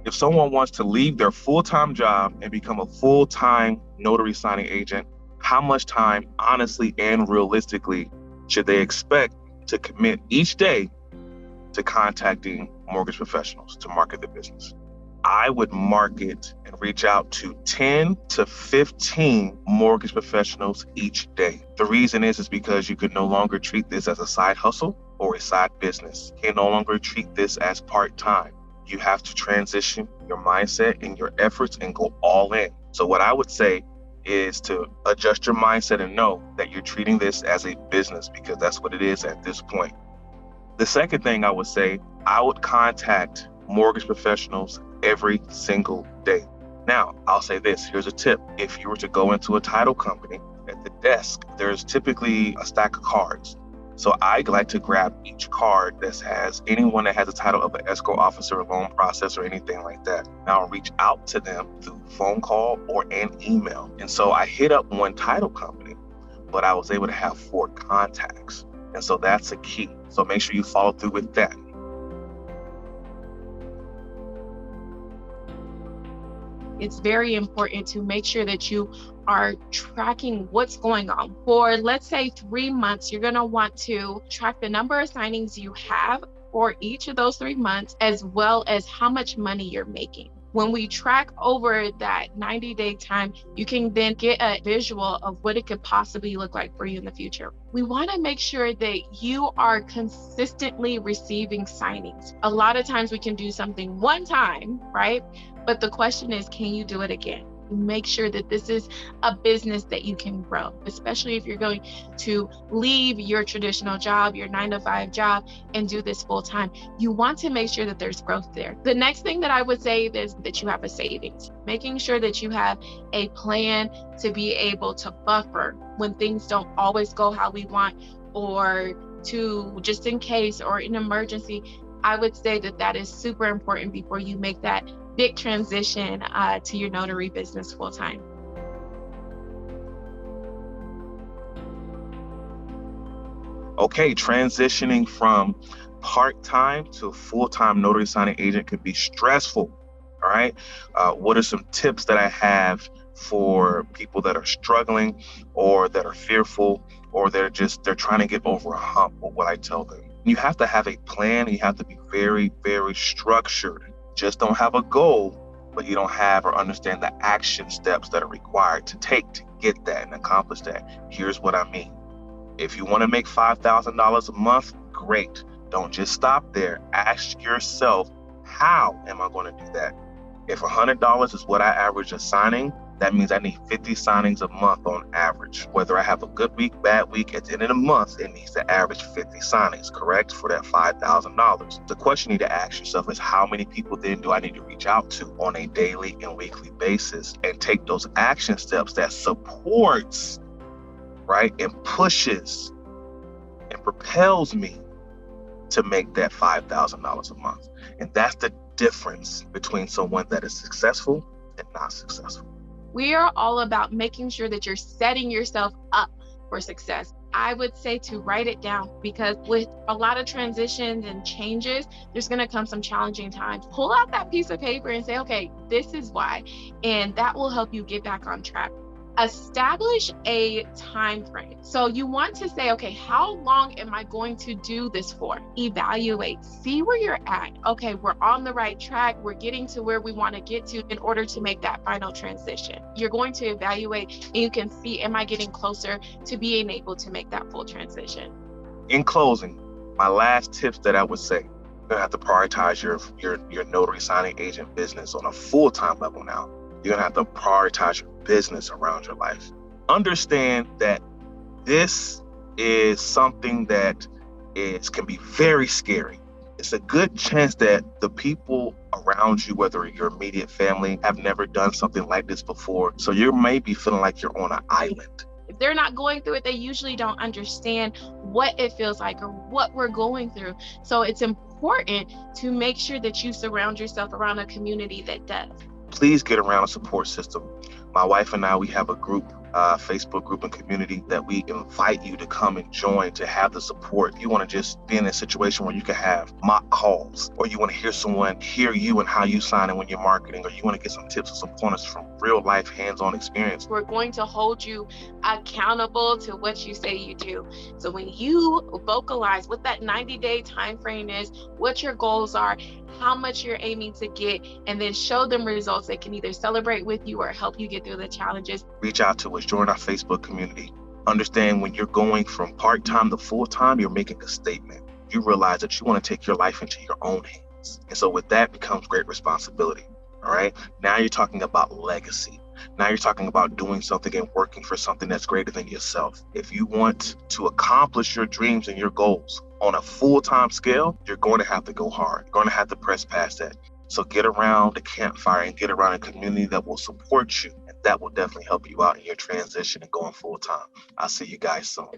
If someone wants to leave their full-time job and become a full-time notary signing agent, how much time, honestly and realistically, should they expect to commit each day to contacting mortgage professionals to market their business? I would market and reach out to 10 to 15 mortgage professionals each day. The reason is because you can no longer treat this as a side hustle or a side business. You can no longer treat this as part-time. You have to transition your mindset and your efforts and go all in. So what I would say is to adjust your mindset and know that you're treating this as a business, because that's what it is at this point. The second thing I would say, I would contact mortgage professionals every single day. Now, I'll say this, here's a tip. If you were to go into a title company, at the desk, there's typically a stack of cards. So I like to grab each card that has anyone that has a title of an escrow officer, a loan processor, anything like that. Now I'll reach out to them through phone call or an email. And so I hit up one title company, but I was able to have 4 contacts. And so that's a key. So make sure you follow through with that. It's very important to make sure that you are tracking what's going on. For, let's say, 3 months, you're going to want to track the number of signings you have for each of those 3 months, as well as how much money you're making. When we track over that 90-day time, you can then get a visual of what it could possibly look like for you in the future. We want to make sure that you are consistently receiving signings. A lot of times we can do something one time, right? But the question is, can you do it again? Make sure that this is a business that you can grow, especially if you're going to leave your traditional job, your 9-to-5 job, and do this full time. You want to make sure that there's growth there. The next thing that I would say is that you have a savings, making sure that you have a plan to be able to buffer when things don't always go how we want, or to just in case or an emergency. I would say that that is super important before you make that big transition to your notary business full time. Okay, transitioning from part-time to full-time notary signing agent can be stressful. All right. What are some tips that I have for people that are struggling or that are fearful, or they're trying to get over a hump with what I tell them? You have to have a plan. You have to be very, very structured. Just don't have a goal, but you don't have or understand the action steps that are required to take to get that and accomplish that. Here's what I mean. If you want to make $5,000 a month, great. Don't just stop there. Ask yourself, how am I going to do that? If $100 is what I average a signing, that means I need 50 signings a month on average. Whether I have a good week, bad week, at the end of the month, it needs to average 50 signings, correct? For that $5,000. The question you need to ask yourself is, how many people then do I need to reach out to on a daily and weekly basis, and take those action steps that supports, right, and pushes and propels me to make that $5,000 a month. And that's the difference between someone that is successful and not successful. We are all about making sure that you're setting yourself up for success. I would say to write it down, because with a lot of transitions and changes, there's going to come some challenging times. Pull out that piece of paper and say, okay, this is why. And that will help you get back on track. Establish a time frame. So you want to say, okay, how long am I going to do this for? Evaluate, see where you're at. Okay, we're on the right track. We're getting to where we want to get to in order to make that final transition. You're going to evaluate and you can see, am I getting closer to being able to make that full transition? In closing, my last tips that I would say, you're gonna have to prioritize your notary signing agent business on a full-time level now. You're gonna have to prioritize your business around your life. Understand that this is something that can be very scary. It's a good chance that the people around you, whether your immediate family, have never done something like this before. So you may be feeling like you're on an island. If they're not going through it, they usually don't understand what it feels like or what we're going through. So it's important to make sure that you surround yourself around a community that does. Please get around a support system. My wife and I, we have a group Facebook group and community that we invite you to come and join, to have the support. If you want to just be in a situation where you can have mock calls, or you want to hear someone hear you and how you sign in when you're marketing, or you want to get some tips or some pointers from real life hands-on experience. We're going to hold you accountable to what you say you do. So when you vocalize what that 90-day time frame is, what your goals are, how much you're aiming to get, and then show them results that can either celebrate with you or help you get through the challenges. Reach out to us, join our Facebook community. Understand, when you're going from part-time to full-time, you're making a statement. You realize that you want to take your life into your own hands. And so with that becomes great responsibility. All right. Now you're talking about legacy. Now you're talking about doing something and working for something that's greater than yourself. If you want to accomplish your dreams and your goals on a full-time scale, you're going to have to go hard. You're going to have to press past that. So get around the campfire and get around a community that will support you. And that will definitely help you out in your transition and going full-time. I'll see you guys soon.